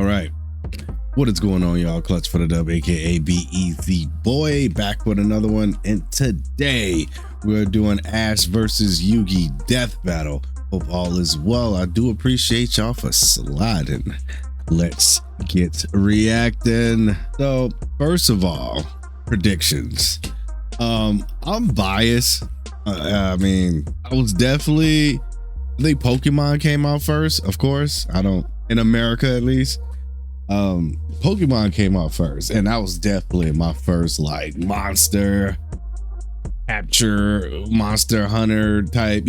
All right. What is going on, y'all? Clutch for the Dub, aka BEZ Boy, back with another one. And today we're doing Ash versus Yugi death battle. Hope all is well. I do appreciate y'all for sliding. Let's get reacting. So, first of all, predictions. I'm biased. I think Pokemon came out first, of course. In America at least. Pokemon came out first, and that was definitely my first like monster capture, monster hunter type,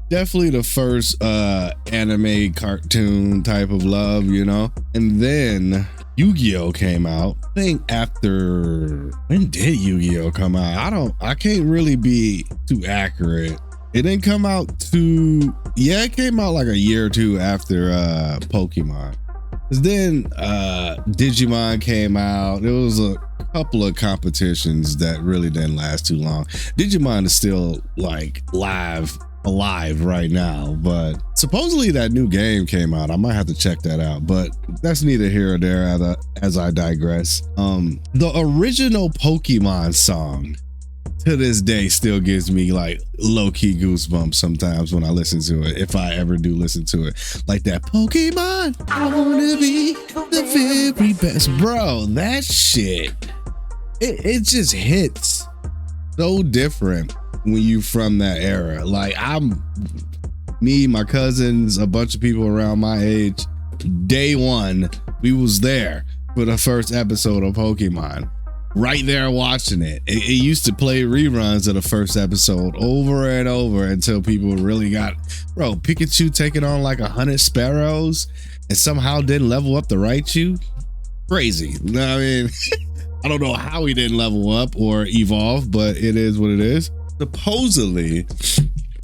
definitely the first anime cartoon type of love, and then Yu-Gi-Oh came out. I think after, when did Yu-Gi-Oh come out? I can't really be too accurate. It didn't come out it came out like a year or two after Pokemon. Then Digimon came out. There was a couple of competitions that really didn't last too long. Digimon is still like alive right now, but supposedly that new game came out. I might have to check that out, but that's neither here or there as I digress. The original Pokemon song to this day still gives me like low-key goosebumps sometimes when I listen to it, if I ever do listen to it. Like that Pokemon, I wanna be the very best. Bro, that shit, it just hits so different when you from that era. Like me, my cousins, a bunch of people around my age, day one, we was there for the first episode of Pokemon. Right there watching it. It used to play reruns of the first episode over and over until people really got, bro, Pikachu taking on like 100 sparrows and somehow didn't level up the Raichu. Crazy. I don't know how he didn't level up or evolve, but it is what it is. Supposedly,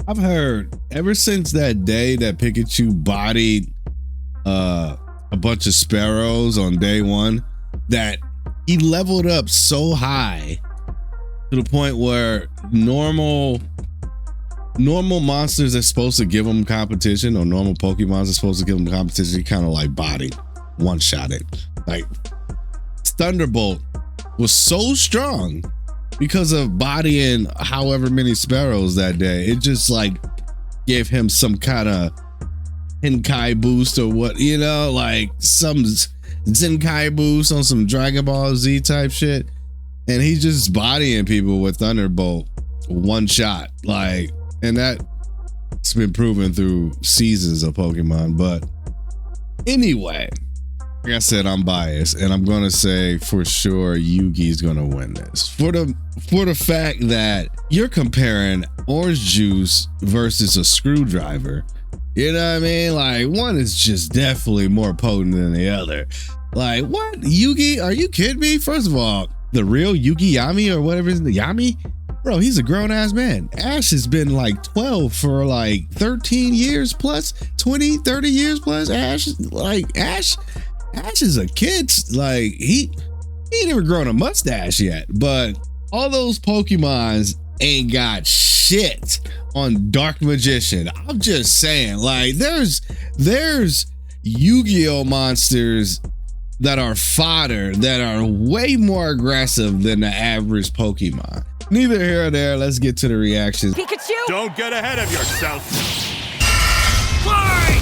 I've heard ever since that day that Pikachu bodied a bunch of sparrows on day one, that he leveled up so high to the point where normal monsters are supposed to give him competition, or normal Pokemons are supposed to give him competition. He kind of like bodied, one-shot it. Like Thunderbolt was so strong because of bodying however many sparrows that day. It just like gave him some kind of Henkai boost or what, like some Zenkai boost on some Dragon Ball Z type shit, and he's just bodying people with Thunderbolt one shot, like, and that's been proven through seasons of Pokemon. But anyway, like I said, I'm biased, and I'm gonna say for sure Yugi's gonna win this for the fact that you're comparing orange juice versus a screwdriver. You know what I mean? Like, one is just definitely more potent than the other. Like, what? Yugi? Are you kidding me? First of all, the real Yugi Yami or whatever is the Yami? Bro, he's a grown-ass man. Ash has been like 12 for like 13 years plus, 20, 30 years plus. Ash is a kid. Like, he ain't even grown a mustache yet. But all those Pokemons ain't got shit on Dark Magician. I'm just saying, like, there's Yu-Gi-Oh monsters that are fodder that are way more aggressive than the average Pokemon. Neither here or there. Let's get to the reactions. Pikachu! Don't get ahead of yourself. Fly!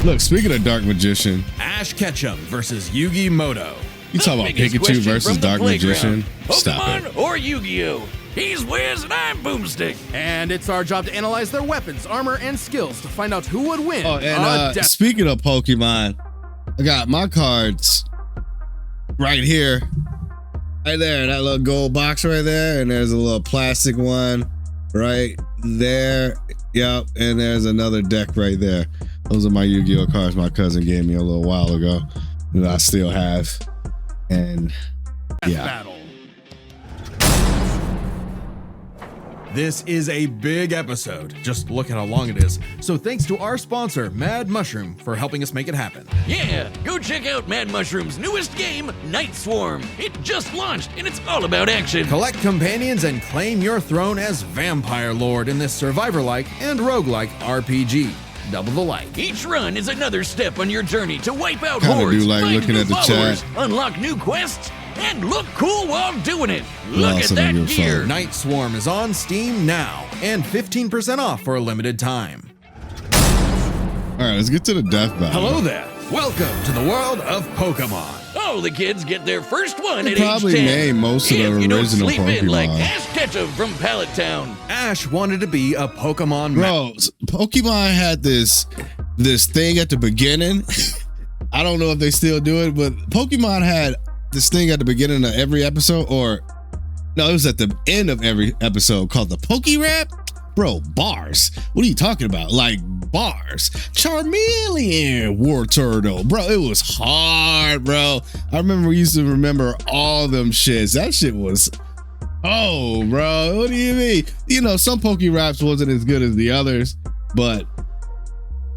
Look, speaking of Dark Magician, Ash Ketchum versus Yugi Moto. you talk about Pikachu versus Dark Magician? Stop it. Or Yu-Gi-Oh! He's Wiz and I'm Boomstick. And it's our job to analyze their weapons, armor, and skills to find out who would win. Oh, and speaking of Pokemon, I got my cards right here. Right there, that little gold box right there, and there's a little plastic one right there. Yep, and there's another deck right there. Those are my Yu-Gi-Oh cards my cousin gave me a little while ago that I still have. And yeah. Battle. This is a big episode. Just look at how long it is. So thanks to our sponsor, Mad Mushroom, for helping us make it happen. Yeah, go check out Mad Mushroom's newest game, Night Swarm. It just launched and it's all about action. Collect companions and claim your throne as Vampire Lord in this survivor-like and roguelike RPG. double the like. Each run is another step on your journey to wipe out Kinda hordes, do like find looking new at the followers, chat. unlock new quests, and look cool while doing it. Lost Look at some of that your gear. phone. Night Swarm is on Steam now and 15% off for a limited time. All right, let's get to the death battle. Hello there. Welcome to the world of Pokemon. All the kids get their first one They at age probably 10. named most of the If you don't original sleep in like Pokemon. Ash Ketchum from Pallet Town. Ash wanted to be a Pokemon Bro, Pokemon had this thing at the beginning. I don't know if they still do it, but Pokemon had this thing at the beginning of every episode, or no, it was at the end of every episode called the Poke Rap. Bro, bars. What are you talking about? Like bars. Charmeleon, War Turtle. Bro, it was hard, bro. I remember we used to remember all them shits. That shit was, oh, bro, what do you mean? You know, some Poke Raps wasn't as good as the others, but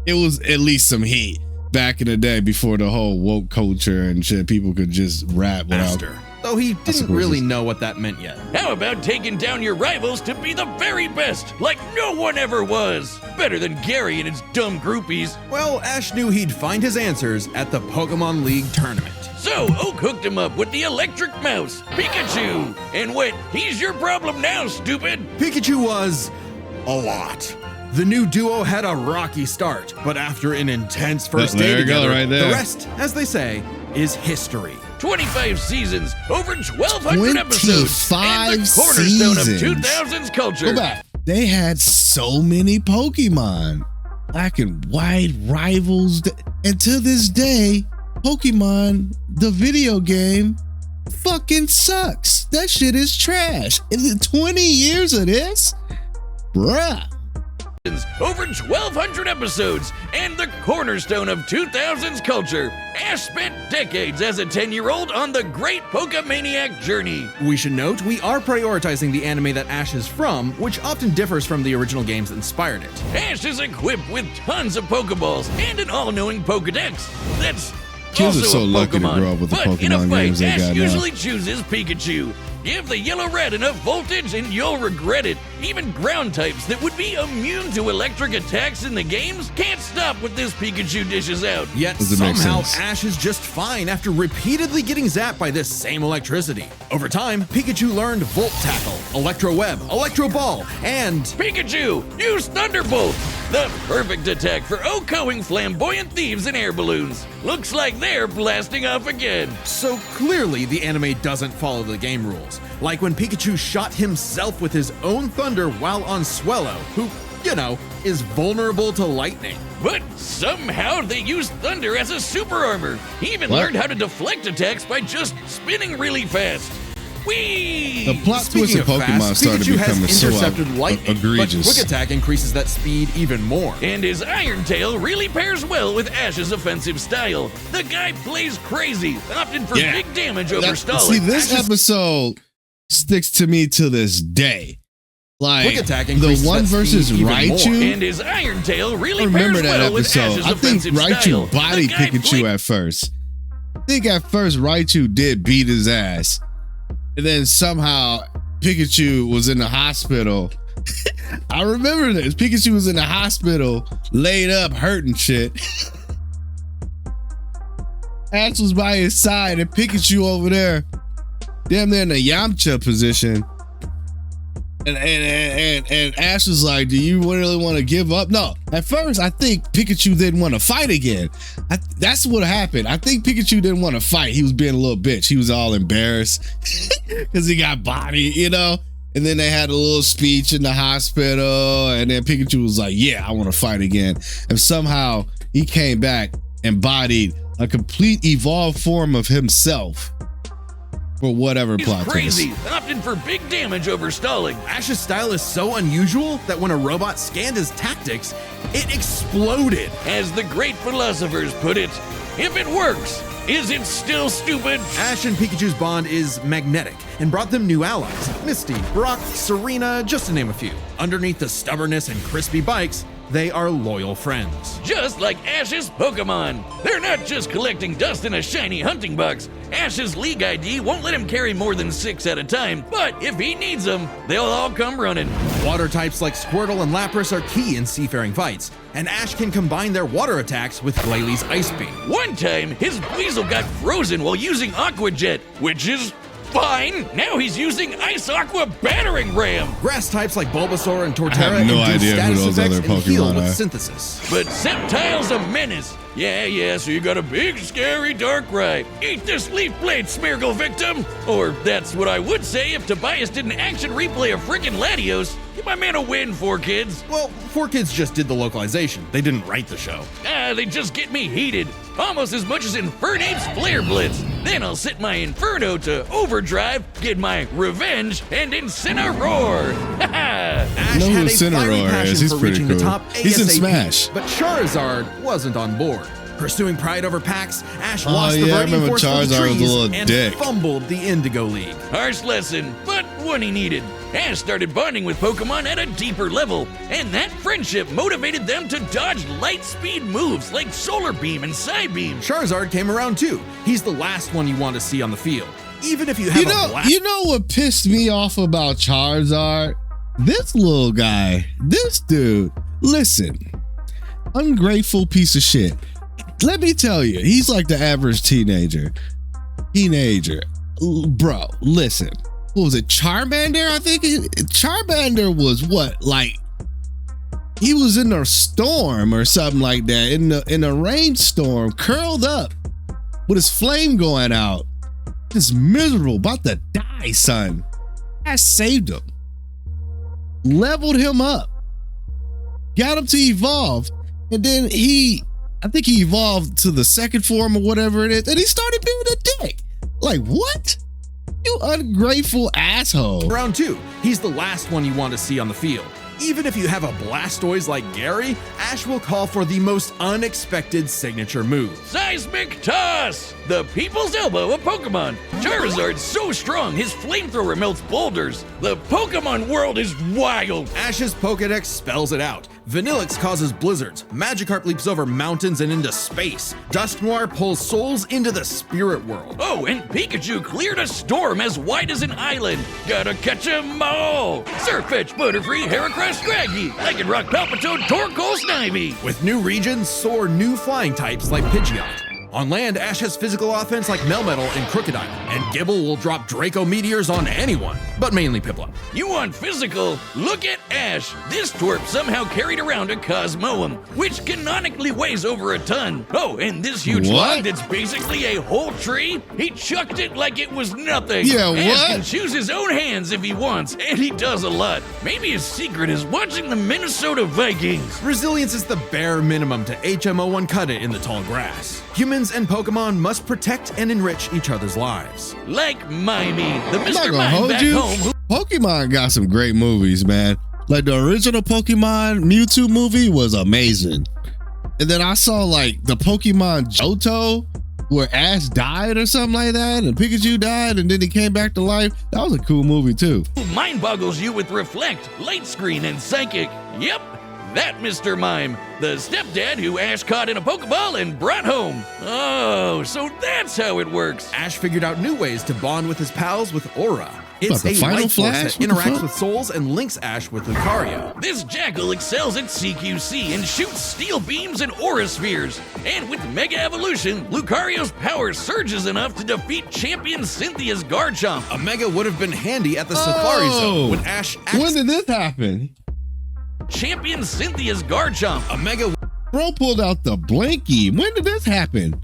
it was at least some heat back in the day before the whole woke culture and shit. People could just rap without. Master. Though he didn't suppose really it's- know what that meant yet. How about taking down your rivals to be the very best, like no one ever was? Better than Gary and his dumb groupies. Well, Ash knew he'd find his answers at the Pokemon League tournament. So Oak hooked him up with the electric mouse, Pikachu. And went, he's your problem now, stupid. Pikachu was a lot. The new duo had a rocky start, but after an intense first There day you go, together, right there. the rest, as they say, is history. 25 seasons, over 1,200 episodes, and the 25 cornerstone of seasons. 2000s culture. Go back. They had so many Pokemon, black and white rivals, and to this day, Pokemon, the video game, fucking sucks. That shit is trash. Is it 20 years of this? Bruh. Over 1,200 episodes, and the cornerstone of 2000s culture. Ash spent decades as a 10-year-old on the great Pokemaniac journey. We should note we are prioritizing the anime that Ash is from, which often differs from the original games that inspired it. Ash is equipped with tons of Pokeballs and an all-knowing Pokedex. That's Kids also are so a lucky to Pokemon. grow up with the But in a Pokemon fight, games they Ash got now. usually chooses Pikachu. Give the yellow-red enough voltage and you'll regret it. Even ground types that would be immune to electric attacks in the games can't stop what this Pikachu dishes out. Yet Does it make somehow sense? Ash is just fine after repeatedly getting zapped by this same electricity. Over time, Pikachu learned Volt Tackle, Electro Web, Electro Ball, and Pikachu, use Thunderbolt! The perfect attack for OHKOing flamboyant thieves and air balloons. Looks like they're blasting off again. so clearly the anime doesn't follow the game rules. Like when Pikachu shot himself with his own thunder while on Swellow, who, you know, is vulnerable to lightning. But somehow they used thunder as a super armor. He even What? learned how to deflect attacks by just spinning really fast. Whee! The plot twist Speaking of of Pokemon fast, started Pikachu has becoming so intercepted lightning, egregious. but Quick Attack increases that speed even more. And his Iron Tail really pairs well with Ash's offensive style. The guy plays crazy, opting for Yeah. big damage over That- stalling. see, this Ash's episode sticks to me to this day. Like Quick Attack the increases one that versus speed even more. Raichu. and his Iron Tail really I remember pairs that well with episode. Ash's I think offensive Raichu style. bodied The guy Pikachu played- at first. I think at first Raichu did beat his ass. And then somehow Pikachu was in the hospital. I remember this. Pikachu was in the hospital, laid up, hurting shit. Ash was by his side, and Pikachu over there, damn near in the Yamcha position. And Ash was like, "Do you really want to give up?" No. At first, I think Pikachu didn't want to fight again. That's what happened. I think Pikachu didn't want to fight. He was being a little bitch. He was all embarrassed because he got bodied, you know. And then they had a little speech in the hospital, and then Pikachu was like, "Yeah, I want to fight again." And somehow he came back and bodied a complete evolved form of himself. For whatever He's plot crazy, twist. opting for big damage over stalling. Ash's style is so unusual that when a robot scanned his tactics, it exploded. As the great philosophers put it, if it works, is it still stupid? Ash and Pikachu's bond is magnetic and brought them new allies. Misty, Brock, Serena, just to name a few. Underneath the stubbornness and crispy bikes, they are loyal friends. Just like Ash's Pokemon. They're not just collecting dust in a shiny hunting box. Ash's League ID won't let him carry more than 6 at a time, but if he needs them, they'll all come running. Water types like Squirtle and Lapras are key in seafaring fights, and Ash can combine their water attacks with Glalie Ice Beam. One time, his Weasel got frozen while using Aqua Jet, which is fine. Now he's using Ice Aqua Battering Ram. Grass types like Bulbasaur and Torterra I have no induce idea who status those effects other and heal Pokemon with are. Synthesis. But Sceptile's a menace. Yeah, so you got a big, scary Darkrai. Eat this Leaf Blade, Smeargle victim! Or that's what I would say if Tobias did an action replay of frickin' Latios. Give my man a win, 4Kids. Well, 4Kids just did the localization. They didn't write the show. They just get me heated. Almost as much as Infernape's Flare Blitz. Then I'll set my Inferno to overdrive, get my revenge, and Incineroar. Ash know who had a fiery Incineroar passion is. He's for pretty reaching cool. the top He's in ASAP, Smash. but Charizard wasn't on board. Pursuing pride over packs, Ash Oh, lost yeah, the I Guardian remember Force for the Charizard was a trees little and dick. fumbled the Indigo League. Harsh lesson, but one he needed. Ash started bonding with Pokemon at a deeper level, and that friendship motivated them to dodge light speed moves like Solar Beam and Psybeam. Charizard came around too. He's the last one you want to see on the field. Even if you have a blast. You know what pissed me off about Charizard? This little guy, this dude, listen, ungrateful piece of shit. Let me tell you, he's like the average teenager. Bro, listen. What was it, Charmander? I think Charmander was what, like, he was in a storm or something like that, in a rainstorm, curled up with his flame going out. Just miserable, about to die, son. I saved him, leveled him up, got him to evolve, and then I think he evolved to the second form or whatever it is, and he started being a dick. Like, what? You ungrateful asshole. Round 2, he's the last one you want to see on the field. Even if you have a Blastoise like Gary, Ash will call for the most unexpected signature move. Seismic Toss! The people's elbow of Pokemon. Charizard's so strong, his flamethrower melts boulders. The Pokemon world is wild. Ash's Pokedex spells it out. Vanillix causes blizzards. Magikarp leaps over mountains and into space. Dusknoir pulls souls into the spirit world. Oh, and Pikachu cleared a storm as wide as an island. Gotta catch 'em all. Surfetch, Butterfree, Heracross, Scraggy, Lycanroc, Palpitoad, Torkoal, Snivy. With new regions, soar new flying types like Pidgeot. On land, Ash has physical offense like Melmetal and Crocodile, and Gibble will drop Draco Meteors on anyone, but mainly Piplup. You want physical? Look at Ash. This twerp somehow carried around a Cosmoem, which canonically weighs over a ton. Oh, and this huge What? log that's basically a whole tree, he chucked it like it was nothing. Yeah, Ash what? can choose his own hands if he wants, and he does a lot. Maybe his secret is watching the Minnesota Vikings. Resilience is the bare minimum to HMO1 cut it in the tall grass. Humans and Pokemon must protect and enrich each other's lives. Like Mimey, the I'm not Mr. gonna Mime hold back you. home who Pokemon got some great movies, man. Like the original Pokemon Mewtwo movie was amazing. And then I saw like the Pokemon Johto where Ash died or something like that, and Pikachu died, and then he came back to life. That was a cool movie too. mind boggles you with Reflect, Light Screen, and Psychic. Yep, that Mr. Mime, the stepdad who Ash caught in a Pokeball and brought home. Oh, so that's how it works. Ash figured out new ways to bond with his pals with Aura. It's What, the a Final light force Flash? that What the interacts fuck? with souls and links Ash with Lucario. This Jackal excels at CQC and shoots steel beams and aura spheres. And with Mega Evolution, Lucario's power surges enough to defeat Champion Cynthia's Garchomp. A Mega would have been handy at the Safari Zone when Ash When did this happen? Champion Cynthia's Garchomp. A Mega Bro pulled out the Blinky. When did this happen?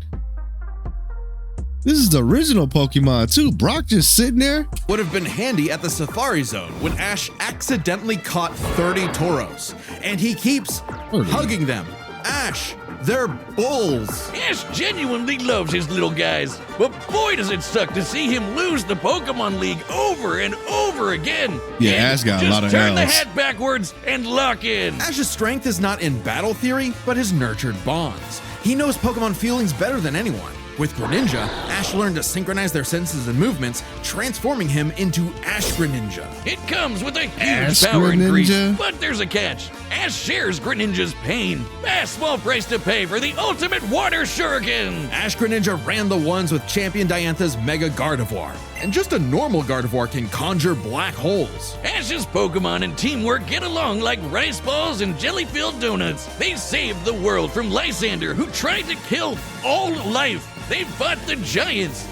This is the original Pokemon too. Brock just sitting there. would have been handy at the Safari Zone when Ash accidentally caught 30 Tauros. And he keeps 30. hugging them. Ash, they're bulls. Ash genuinely loves his little guys, but boy does it suck to see him lose the Pokemon League over and over again. Yeah, And Ash got a just lot of turn the L's. hat backwards and lock in. Ash's strength is not in battle theory, but his nurtured bonds. He knows Pokemon feelings better than anyone. With Greninja, Ash learned to synchronize their senses and movements, transforming him into Ash Greninja. It comes with a huge Ash power increase, Greninja? but there's a catch. Ash shares Greninja's pain. A small price to pay for the ultimate water shuriken. Ash Greninja ran the ones with Champion Diantha's Mega Gardevoir, and just a normal Gardevoir can conjure black holes. Ash's Pokemon and teamwork get along like rice balls and jelly-filled donuts. They saved the world from Lysander, who tried to kill all life. They fought the giants,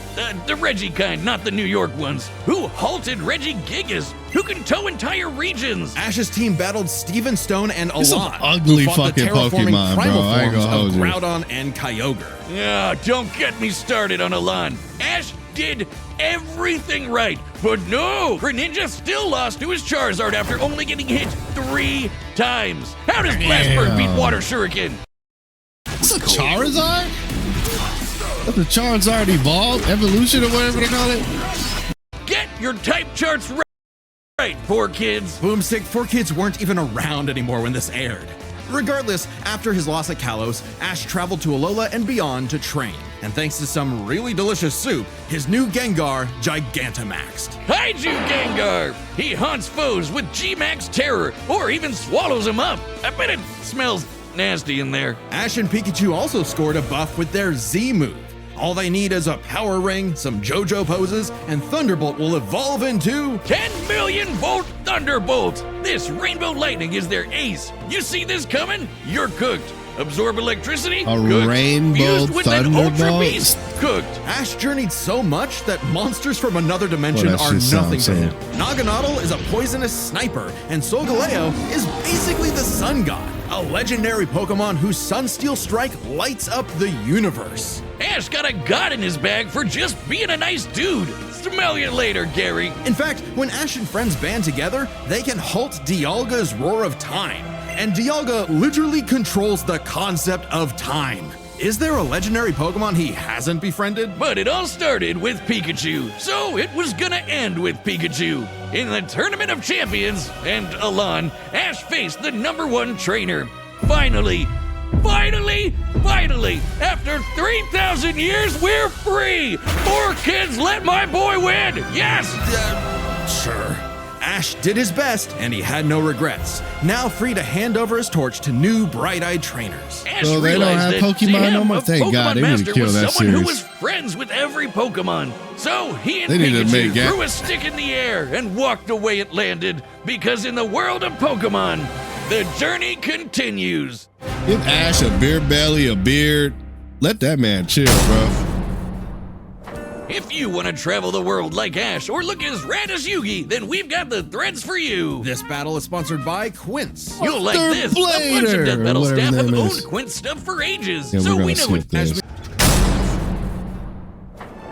the Reggie kind, not the New York ones, who halted Regigigas, who can tow entire regions. Ash's team battled Steven Stone and It's some Alon, ugly who fought the fucking terraforming Pokemon, primal bro. I ain't forms gonna of hold you. Groudon and Kyogre. Ah, don't get me started on Alon. Ash did everything right, but no, Greninja still lost to his Charizard after only getting hit 3 times. How does Blastburn beat Water Shuriken? It's a Charizard? That's a Charizard evolved? Evolution or whatever they call it? Get your type charts right, 4Kids. Boomstick 4Kids weren't even around anymore when this aired. Regardless, after his loss at Kalos, Ash traveled to Alola and beyond to train. And thanks to some really delicious soup, his new Gengar Gigantamaxed. Kaiju Gengar! He haunts foes with G-Max Terror, or even swallows them up. I bet it smells nasty in there. Ash and Pikachu also scored a buff with their Z move. All they need is a power ring, some JoJo poses, and Thunderbolt will evolve into 10 million volt Thunderbolt! This Rainbow Lightning is their ace. You see this coming? You're cooked. Absorb electricity? A Cooked. Rainbow Fused with an Ultra Thunderbolt? Beast? Cooked. Ash journeyed so much that monsters from another dimension Well, that are shit nothing sounds to so- him. Naganadel is a poisonous sniper, and Solgaleo is basically the Sun God, a legendary Pokemon whose Sunsteel Strike lights up the universe. Ash got a god in his bag for just being a nice dude. Smell you later, Gary. In fact, when Ash and friends band together, they can halt Dialga's Roar of Time. And Dialga literally controls the concept of time. Is there a legendary Pokemon he hasn't befriended? But it all started with Pikachu, so it was gonna end with Pikachu. In the Tournament of Champions, and Alon, Ash faced the #1 trainer. Finally, after 3,000 years, we're free! 4Kids, let my boy win! Yes! Sure. Ash did his best, and he had no regrets. Now free to hand over his torch to new bright-eyed trainers. Ash So they don't realized have that Pokemon to him, no more? a Thank Pokemon God, they need to Master kill was that someone who series. was friends with every Pokemon. So he and They need to make Pikachu threw a stick in the air and walked the way it landed. Because in the world of Pokemon, the journey continues. Give Ash a beer belly, a beard. Let that man chill, bro. If you want to travel the world like Ash or look as rad as Yugi, then we've got the threads for you. This battle is sponsored by Quince. You'll like They're this. A bunch of Death Blader, Metal whatever staff his have name owned is. Quince stuff for ages. Yeah, So we're we gonna know it. skip this.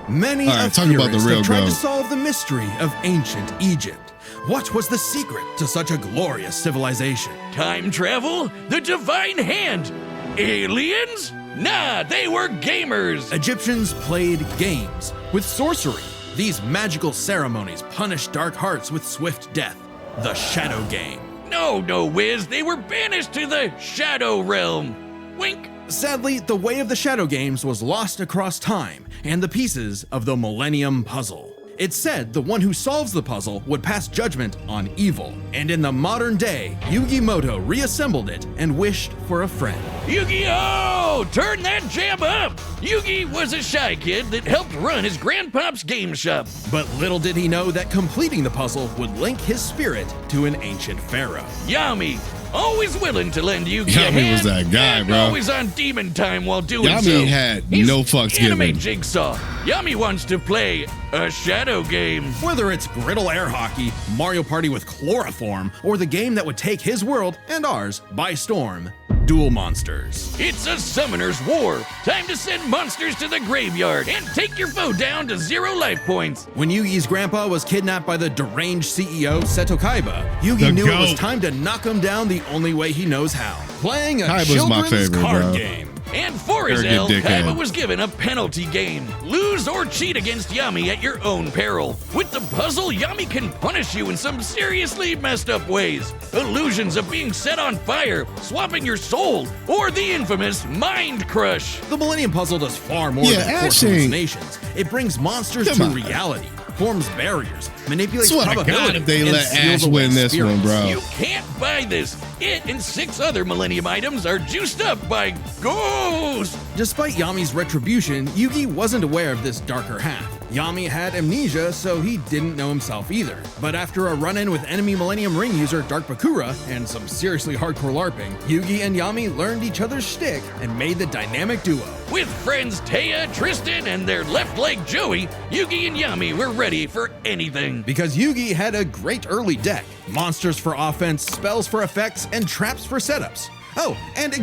Many All right, of talk about the theorists real have tried goat. to solve the mystery of ancient Egypt. What was the secret to such a glorious civilization? Time travel? The divine hand? Aliens? Nah, they were gamers. Egyptians played games with sorcery. These magical ceremonies punished dark hearts with swift death. The Shadow Game. No, Wiz. They were banished to the Shadow Realm. Wink. Sadly, the way of the Shadow Games was lost across time and the pieces of the Millennium Puzzle. It's said the one who solves the puzzle would pass judgment on evil, and in the modern day, Yugi Moto reassembled it and wished for a friend. Yu-Gi-Oh! Turn that jam up! Yugi was a shy kid that helped run his grandpop's game shop. But little did he know that completing the puzzle would link his spirit to an ancient pharaoh. Yami, always willing to lend Yugi a Yami hand, was that guy, and bro. always on demon time while doing Yami so. had He's no fucks anime given. Jigsaw. Yami wants to play a shadow game. Whether it's Griddle Air Hockey, Mario Party with Chloroform, or the game that would take his world and ours by storm, Duel Monsters. It's a summoner's war. Time to send monsters to the graveyard and take your foe down to 0 life points. When Yugi's grandpa was kidnapped by the deranged CEO Seto Kaiba, Yugi The knew it was GOAT. time to knock him down the only way he knows how. Playing a Kaiba's my children's favorite, card bro. game. And for his Arrogant L, dickhead. Kaiba was given a penalty game. Lose or cheat against Yami at your own peril. With the puzzle, Yami can punish you in some seriously messed up ways. Illusions of being set on fire, swapping your soul, or the infamous Mind Crush. The Millennium Puzzle does far more Yeah, than force actually- hallucinations. It brings monsters Come to on. reality, forms barriers, manipulates Swear to God, probability, if they and let steals Ash away win this one, spirits. bro. You can't buy this. It and 6 other Millennium items are juiced up by ghosts. Despite Yami's retribution, Yugi wasn't aware of this darker half. Yami had amnesia, so he didn't know himself either. But after a run-in with enemy Millennium Ring user Dark Bakura and some seriously hardcore LARPing, Yugi and Yami learned each other's shtick and made the dynamic duo. With friends Taya, Tristan, and their left leg Joey, Yugi and Yami were ready for anything. Because Yugi had a great early deck. Monsters for offense, spells for effects, and traps for setups. Oh, and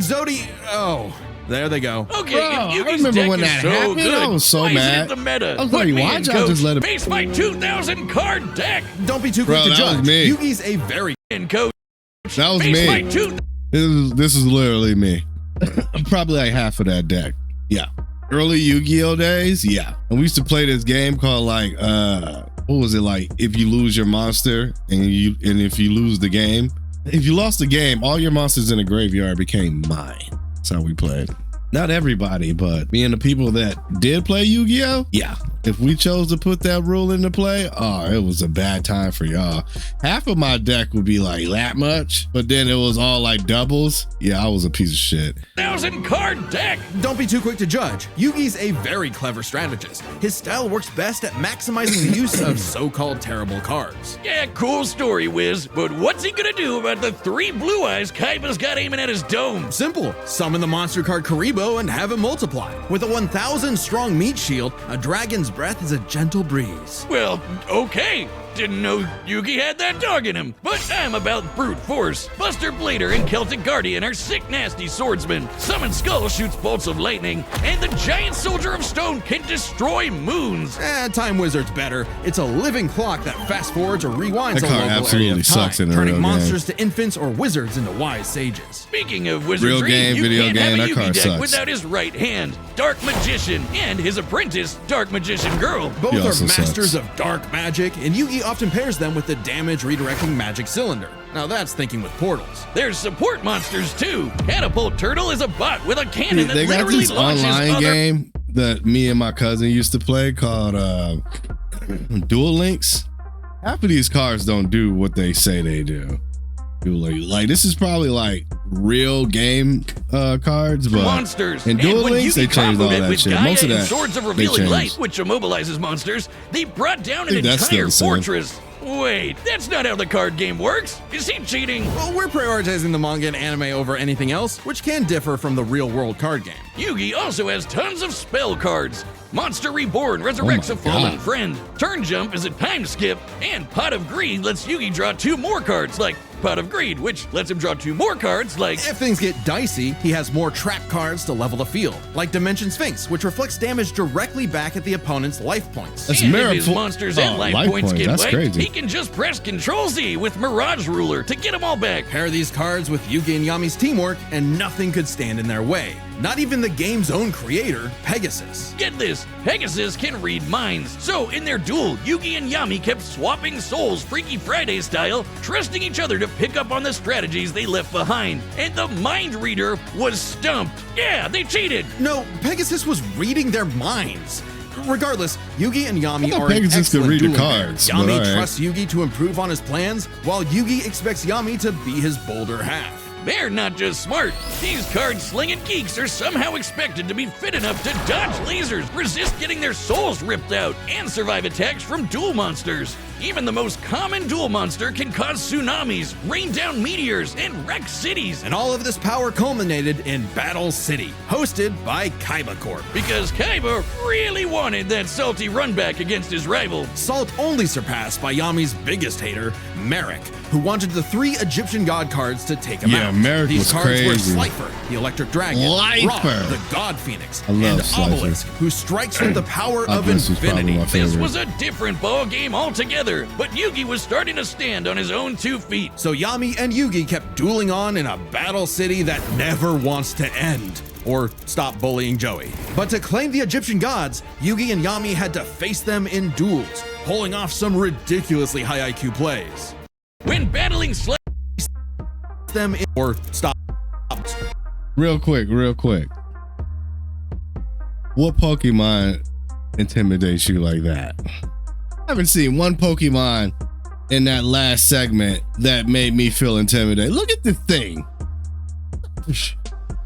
Oh, there they go. Okay, Bro, if I Yugi's remember deck when is that so happened, good, I was so why mad. isn't it the meta? I was Put like, me why in, y'all just coach. let it- Face my 2,000 card deck. Don't be too quick Bro, to that judge. was me. Yugi's a very And coach, That was face my me. 2,000. This is literally me. I'm probably like half of that deck. Yeah. Early Yu-Gi-Oh days, yeah. And we used to play this game called like what was it like? If you lose your monster and if you lose the game, if you lost the game, all your monsters in the graveyard became mine. That's how we played. Not everybody, but me and the people that did play Yu-Gi-Oh, yeah. If we chose to put that rule into play, oh, it was a bad time for y'all. Half of my deck would be like that much, but then it was all like doubles. Yeah, I was a piece of shit. 1,000 card deck. Don't be too quick to judge. Yugi's a very clever strategist. His style works best at maximizing the use of so-called terrible cards. Yeah, cool story, Wiz. But what's he gonna do about the 3 blue eyes Kaiba's got aiming at his dome? Simple. Summon the monster card Karibo and have him multiply. With a 1,000 strong meat shield, a dragon's breath is a gentle breeze. Well, okay. Didn't know Yugi had that dog in him, but I'm about brute force. Buster Blader and Celtic Guardian are sick, nasty swordsmen. Summon Skull shoots bolts of lightning, and the giant soldier of stone can destroy moons. Time Wizard's better. It's a living clock that fast forwards or rewinds That a card local absolutely area of time, sucks in a turning real monsters to infants or wizards into wise sages. Speaking of wizardry, Real game, you video can't game, have a that Yugi card deck sucks. without his right hand, Dark Magician, and his apprentice, Dark Magician Girl. Both He are also masters sucks. of dark magic, and Yugi often pairs them with the damage redirecting magic cylinder. Now that's thinking with portals. There's support monsters too. Catapult Turtle is a bot with a cannon that They got literally this launches online other game that me and my cousin used to play called Duel Links. Half of these cards don't do what they say they do. Like this is probably like real game cards, but monsters. in Duel and when Links Yugi they changed all comboed it that with shit. Gaia Most of and that Swords of they Revealing Light, changed. which immobilizes monsters, they brought down an think that's still entire the same. fortress. Wait, that's not how the card game works. Is he cheating? Well, we're prioritizing the manga and anime over anything else, which can differ from the real world card game. Yugi also has tons of spell cards. Monster Reborn resurrects Oh a my fallen God. friend. Turn Jump is a time skip. And Pot of Greed lets Yugi draw 2 more cards, like Pot of Greed, which lets him draw 2 more cards, like... If things get dicey, he has more trap cards to level the field, like Dimension Sphinx, which reflects damage directly back at the opponent's life points. That's And if mirror his po- monsters and oh, life, life points points, get that's wiped, crazy. he can just press Ctrl-Z with Mirage Ruler to get them all back. Pair these cards with Yugi and Yami's teamwork, and nothing could stand in their way. Not even the game's own creator, Pegasus. Get this, Pegasus can read minds. So in their duel, Yugi and Yami kept swapping souls Freaky Friday style, trusting each other to pick up on the strategies they left behind. And the mind reader was stumped. Yeah, they cheated. No, Pegasus was reading their minds. Regardless, Yugi and Yami I thought are an Pegasus could excellent read the dueling pair. cards, but Yami alright. trusts Yugi to improve on his plans, while Yugi expects Yami to be his bolder half. They're not just smart. These card-slinging geeks are somehow expected to be fit enough to dodge lasers, resist getting their souls ripped out, and survive attacks from duel monsters. Even the most common duel monster can cause tsunamis, rain down meteors, and wreck cities. And all of this power culminated in Battle City, hosted by Kaiba Corp. Because Kaiba really wanted that salty run back against his rival. Salt only surpassed by Yami's biggest hater, Merrick, who wanted the 3 Egyptian god cards to take him Yeah, out. Merrick These was cards were crazy. Slifer, the Electric Dragon, Slifer. Ra, the God Phoenix, I love and Slifer. Obelisk, who strikes with the power of Obelisk was probably infinity. my This favorite. was a different ball game altogether, but Yugi was starting to stand on his own 2 feet. So Yami and Yugi kept dueling on in a battle city that never wants to end. or stop bullying Joey. But to claim the Egyptian gods, Yugi and Yami had to face them in duels, pulling off some ridiculously high IQ plays. When battling Them in, or stop. Real quick. What Pokemon intimidates you like that? I haven't seen one Pokemon in that last segment that made me feel intimidated. Look at the thing.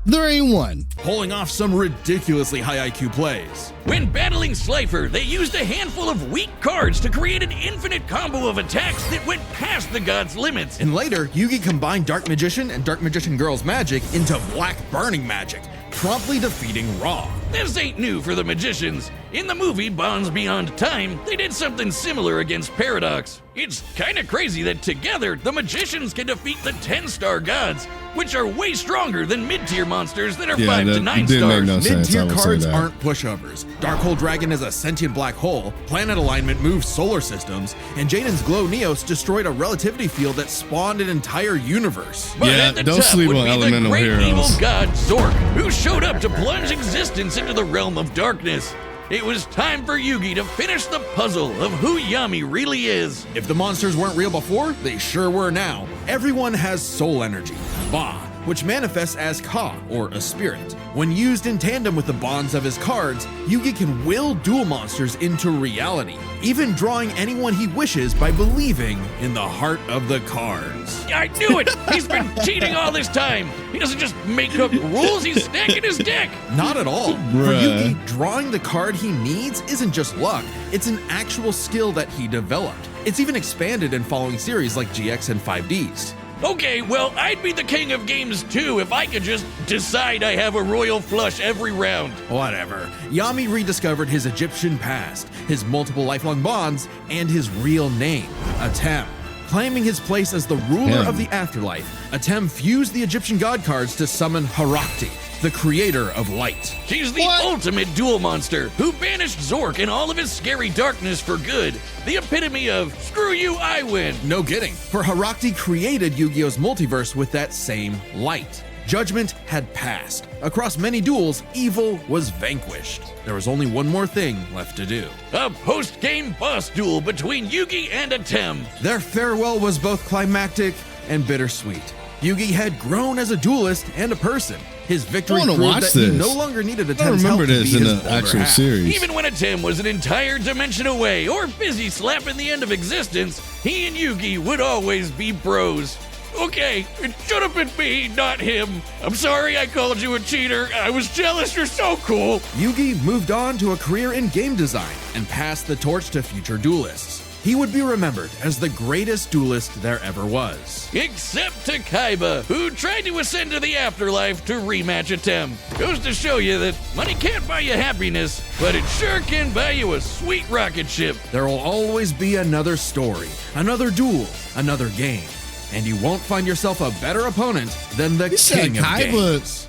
There ain't one. Pulling off some ridiculously high IQ plays. When battling Slifer, they used a handful of weak cards to create an infinite combo of attacks that went past the god's limits. And later, Yugi combined Dark Magician and Dark Magician Girl's magic into Black Burning magic, promptly defeating Ra. This ain't new for the magicians. In the movie Bonds Beyond Time, they did something similar against Paradox. It's kinda crazy that together, the magicians can defeat the 10-star gods, which are way stronger than mid-tier monsters that are 5 to 9 stars. No Mid-tier cards aren't pushovers. Darkhold Dragon is a sentient black hole, planet alignment moves solar systems, and Jaden's Glow Neos destroyed a relativity field that spawned an entire universe. But at the don't top sleep would on be the elemental great heroes. evil god Zork, who showed up to plunge existence into the realm of darkness. It was time for Yugi to finish the puzzle of who Yami really is. If the monsters weren't real before, they sure were now. Everyone has soul energy, Ba, which manifests as Ka, or a spirit. When used in tandem with the bonds of his cards, Yugi can will dual monsters into reality, even drawing anyone he wishes by believing in the heart of the cards. I knew it! He's been cheating all this time! He doesn't just make up rules, he's stacking his deck! Not at all. For Yugi, drawing the card he needs isn't just luck, it's an actual skill that he developed. It's even expanded in following series like GX and 5Ds. Okay, well, I'd be the king of games too if I could just decide I have a royal flush every round. Whatever. Yami rediscovered his Egyptian past, his multiple lifelong bonds, and his real name, Atem. Claiming his place as the ruler of the afterlife, Atem fused the Egyptian god cards to summon Harakti, the creator of light. She's the ultimate duel monster who banished Zork and all of his scary darkness for good. The epitome of, screw you, I win. No kidding, for Harakti created Yu-Gi-Oh's multiverse with that same light. Judgment had passed. Across many duels, evil was vanquished. There was only one more thing left to do. A post-game boss duel between Yugi and Atem. Their farewell was both climactic and bittersweet. Yugi had grown as a duelist and a person. His victory proved that he no longer needed Atem's help to be his older half. Even when Atem was an entire dimension away or busy slapping the end of existence, he and Yugi would always be bros. Okay, it should have been me, not him. I'm sorry I called you a cheater. I was jealous. You're so cool. Yugi moved on to a career in game design and passed the torch to future duelists. He would be remembered as the greatest duelist there ever was. Except to Kaiba, who tried to ascend to the afterlife to rematch Atem. Goes to show you that money can't buy you happiness, but it sure can buy you a sweet rocket ship. There will always be another story, another duel, another game. And you won't find yourself a better opponent than the king of games.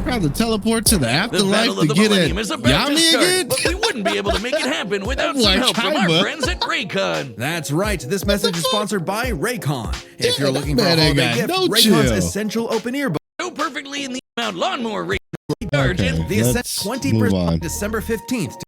Trying to teleport to the afterlife to get it. Is about to Yami start, again? but we wouldn't be able to make it happen without some help from our friends at Raycon. That's right. This message is sponsored by Raycon. If you're looking for a holiday gift, Raycon's essential open ear so perfectly in the amount lawnmower rate. The Ascent 20% December 15th.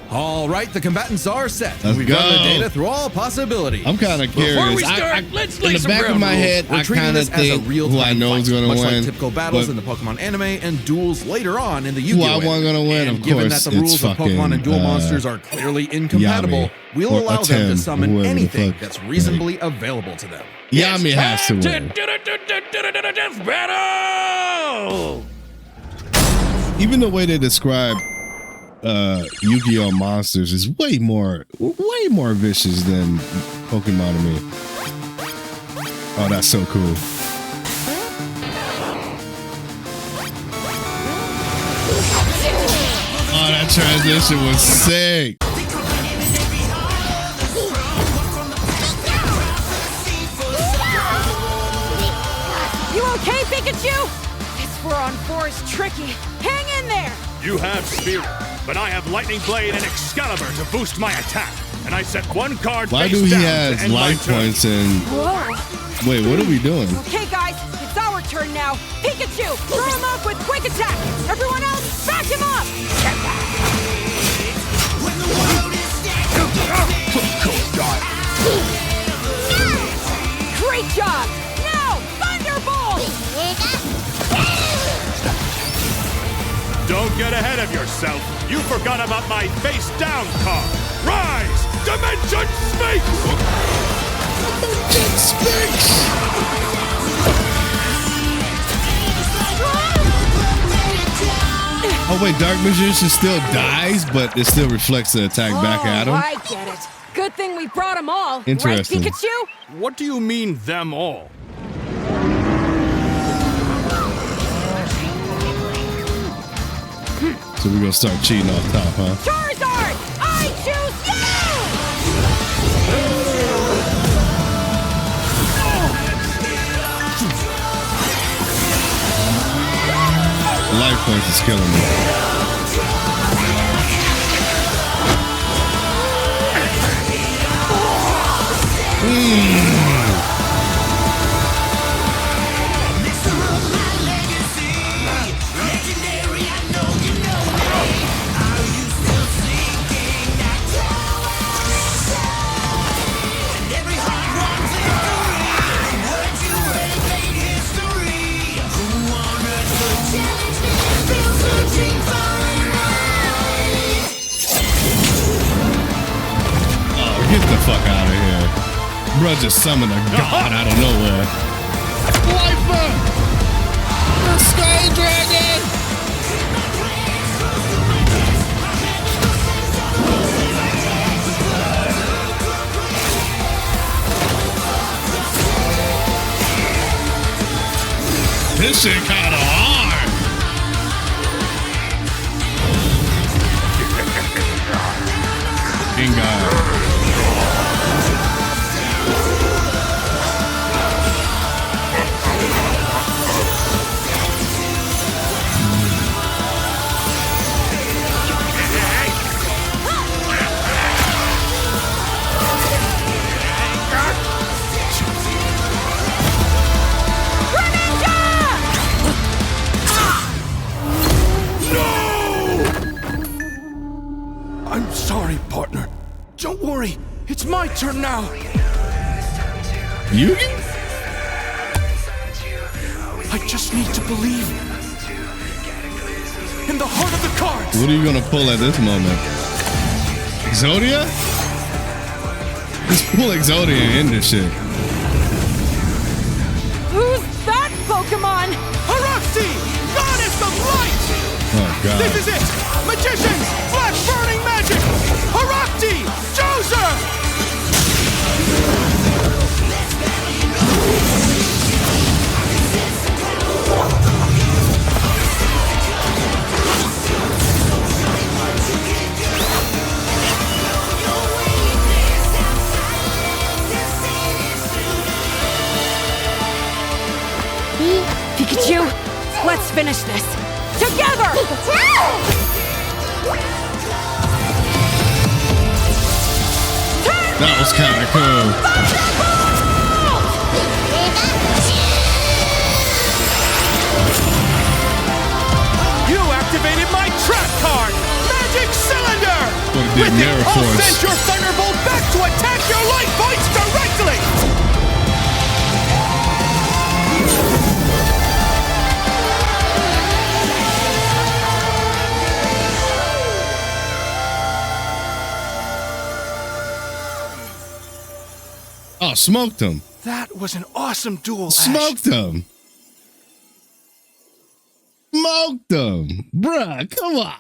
All right, the combatants are set. We've got the data through all possibilities. I'm kind of curious. Before we start, let's lay in the some back of my head, I kind of think who I know is going to win. Much like typical battles in the Pokemon anime and duels later on in the Yu-Gi-Oh! Who I want going to win, of course, given that the rules of Pokemon and duel monsters are clearly incompatible, we'll allow them to summon anything that's reasonably available to them. Yami has to win. Death battle! Even the way they describe Yu-Gi-Oh! Monsters is way more vicious than Pokemon to me. Oh, that's so cool. Oh, that transition was sick. You okay, Pikachu? This 4-on-4 is tricky. Hang in there! You have Spirit, but I have Lightning Blade and Excalibur to boost my attack. And I set one card face down to end my turn. Why do he have life points and... Whoa! Wait, what are we doing? Okay, guys, it's our turn now. Pikachu, throw him off with quick attack. Everyone else, back him up. Great job. Now, Thunderbolt. Don't get ahead of yourself. You forgot about my face down card. Rise! Dimension Sphinx! Oh wait, Dark Magician still dies, but it still reflects the attack back at him. I get it. Good thing we brought them all. Interesting. Right, Pikachu? What do you mean, them all? So we're gonna start cheating off top, huh? Charizard, I choose Life points is killing me. Get the fuck out of here. Bruh just summoned a god out of nowhere. Lifer! The Sky Dragon! This shit kinda hard. Gengar. I'm sorry, partner. Don't worry. It's my turn now. Yugi? I just need to believe in the heart of the cards. What are you gonna pull at this moment? Exodia? Just pull Exodia in this shit. Who's that Pokemon? Haruxi, Goddess of Light! Oh god. This is it! Magicians! Flash burning magic! Haruxi! Joser! Pikachu, let's finish this. Together! That was kind of cool. You activated my trap card! Magic Cylinder! What it did, With it, Mirror I'll Force. send your Thunderbolt back to attack your light points directly! Oh, smoked him. That was an awesome duel, Ash. Smoked him. Smoked him. Bruh, come on.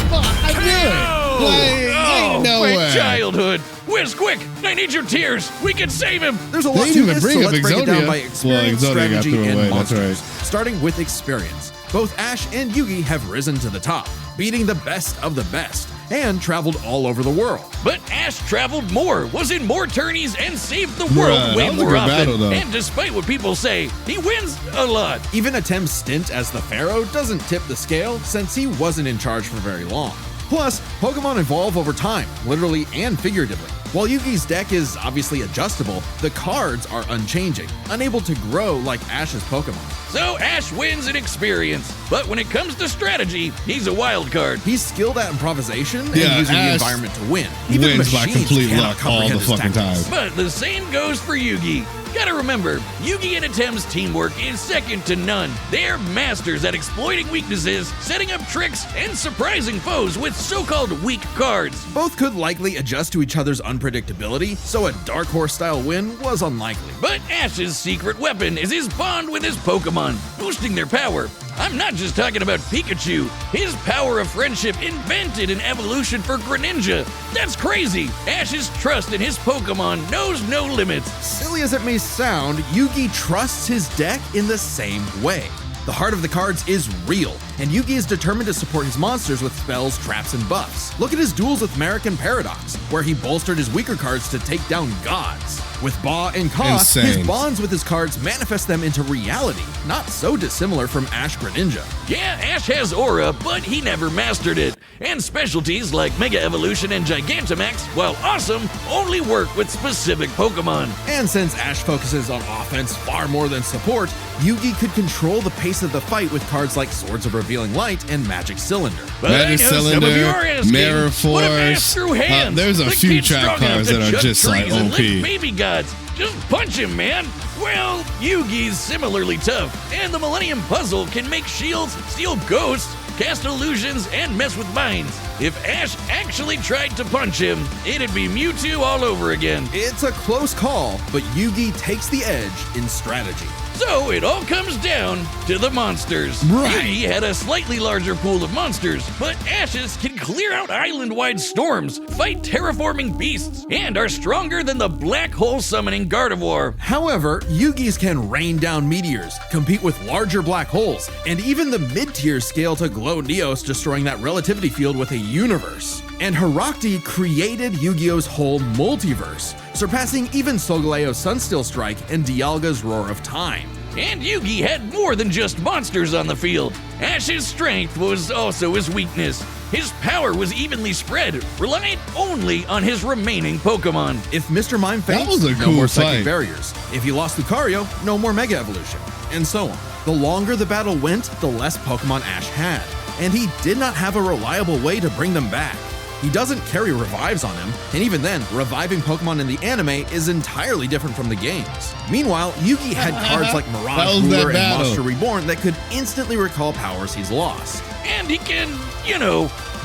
I knew it. Like, ain't no my way. childhood! Whiz, quick! I need your tears! We can save him! There's a They lot didn't to even this, bring so up let's break it down Exodia. by Well, experience, Exodia got strategy, threw away, and that's monsters. right. Starting with experience, both Ash and Yugi have risen to the top, beating the best of the best, and traveled all over the world. But Ash traveled more, was in more tourneys, and saved the Bruh, world way that was a more good often. battle, though. And despite what people say, he wins a lot. Even Atem's stint as the Pharaoh doesn't tip the scale since he wasn't in charge for very long. Plus, Pokemon evolve over time, literally and figuratively. While Yugi's deck is obviously adjustable, the cards are unchanging, unable to grow like Ash's Pokemon. So Ash wins in experience, but when it comes to strategy, he's a wild card. He's skilled at improvisation and Yeah, using the Ash environment to win. wins by machines complete cannot luck all comprehend the his fucking tactics. time. But the same goes for Yugi. Gotta remember, Yugi and Atem's teamwork is second to none. They're masters at exploiting weaknesses, setting up tricks, and surprising foes with so-called weak cards. Both could likely adjust to each other's unpredictability, so a Dark Horse-style win was unlikely. But Ash's secret weapon is his bond with his Pokemon, boosting their power. I'm not just talking about Pikachu. His power of friendship invented an evolution for Greninja. That's crazy. Ash's trust in his Pokemon knows no limits. Silly as it may sound, Yugi trusts his deck in the same way. The heart of the cards is real, and Yugi is determined to support his monsters with spells, traps, and buffs. Look at his duels with Merrick and Paradox, where he bolstered his weaker cards to take down gods. With Ba and Ka, Insane. his bonds with his cards manifest them into reality, not so dissimilar from Ash Greninja. Yeah, Ash has aura, but he never mastered it. And specialties like Mega Evolution and Gigantamax, while awesome, only work with specific Pokemon. And since Ash focuses on offense far more than support, Yugi could control the pace of the fight with cards like Swords of Revealing Light and Magic Cylinder. But I Magic know some of you are Cylinder, asking, Mirror what if Ash Force. threw hands? There's a The few kid's trap strong enough cards to that are chug just like trees and OP. lick baby gods. Just punch him, man. Well, Yugi's similarly tough, and the Millennium Puzzle can make shields, steal ghosts, cast illusions, and mess with minds. If Ash actually tried to punch him, it'd be Mewtwo all over again. It's a close call, but Yugi takes the edge in strategy. So it all comes down to the monsters. Right. Yugi had a slightly larger pool of monsters, but Ash's can clear out island-wide storms, fight terraforming beasts, and are stronger than the black hole summoning Gardevoir. However, Yugi's can rain down meteors, compete with larger black holes, and even the mid-tier scale to glow Neos, destroying that relativity field with a universe. And Herakti created Yu-Gi-Oh's whole multiverse, surpassing even Solgaleo's Sunsteel Strike and Dialga's Roar of Time. And Yugi had more than just monsters on the field. Ash's strength was also his weakness. His power was evenly spread, reliant only on his remaining Pokemon. If Mr. Mime faints, was a no cool more psychic fight. barriers. If he lost Lucario, no more Mega Evolution, and so on. The longer the battle went, the less Pokemon Ash had, and he did not have a reliable way to bring them back. He doesn't carry revives on him, and even then, reviving Pokemon in the anime is entirely different from the games. Meanwhile, Yugi had cards like That Mirage was that Ruler and battle. Monster Reborn that could instantly recall powers he's lost. And he can,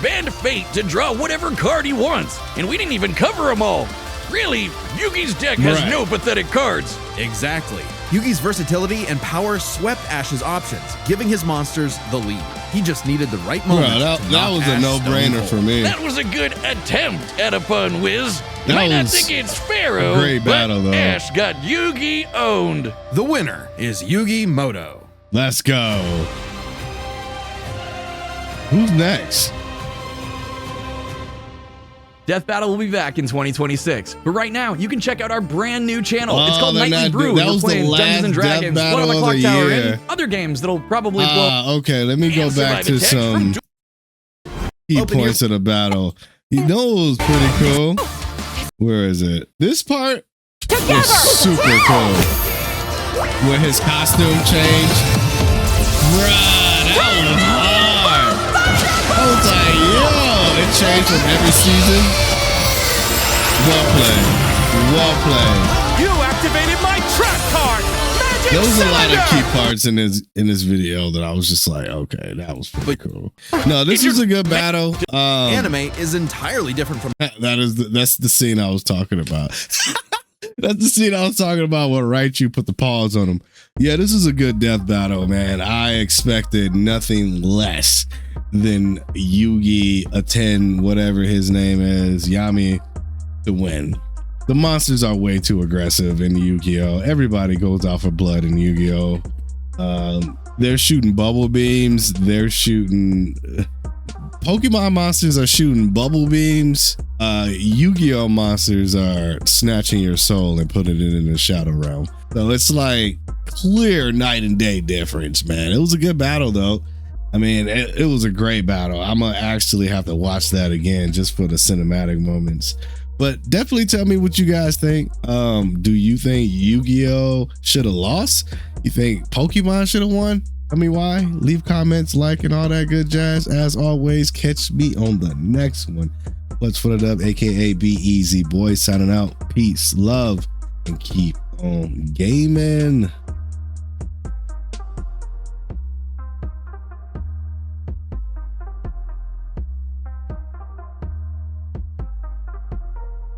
bend fate to draw whatever card he wants. And we didn't even cover them all. Really, Yugi's deck has Right. no pathetic cards. Exactly. Yugi's versatility and power swept Ash's options, giving his monsters the lead. He just needed the right Bro, moment. that to that knock was a Ash no-brainer stone for cold. me. That was a good attempt at a pun, Wiz. You That might not was think it's Pharaoh, a great battle, but though. Ash got Yugi owned. The winner is Yugi Moto. Let's go. Who's next? Death Battle will be back in 2026, but right now you can check out our brand new channel. It's called they're Nightly not Brew. doing- that We're was the playing Dungeons and last Death Dragons, One on Battle the of Clock the Tower, year. and other games that'll probably blow. Okay, let me go And back survive to attacks some from key Open your- points of the battle. You know it was pretty cool. Where is it? This part Together! was super cool. Where his costume changed. Bruh, that was hard. I was like, yo, it changed from every season. Well played. Well played. You activated my trap card! Magic There was a lot Cylinder! of key parts in this video that I was just like, okay, that was pretty cool. No, this was a good battle. Anime is entirely different from That's the scene I was talking about. That's the scene I was talking about where Raichu put the paws on him. Yeah, this is a good death battle, man. I expected nothing less than Yugi, Aten, whatever his name is, Yami, to win. The monsters are way too aggressive in Yu-Gi-Oh! Everybody goes out for blood in Yu-Gi-Oh! They're shooting bubble beams. They're shooting... Pokemon monsters are shooting bubble beams. Yu-Gi-Oh! Monsters are snatching your soul and putting it in the shadow realm. So it's like clear night and day difference, man. It was a good battle though. I mean, it was a great battle. I'm gonna actually have to watch that again just for the cinematic moments. But definitely tell me what you guys think. Do you think Yu-Gi-Oh should have lost? You think Pokemon should have won? Tell me why. Leave comments, like, and all that good jazz. As always, catch me on the next one. Let's Foot It Up, aka Be Easy Boy, signing out. Peace, love, and keep on gaming.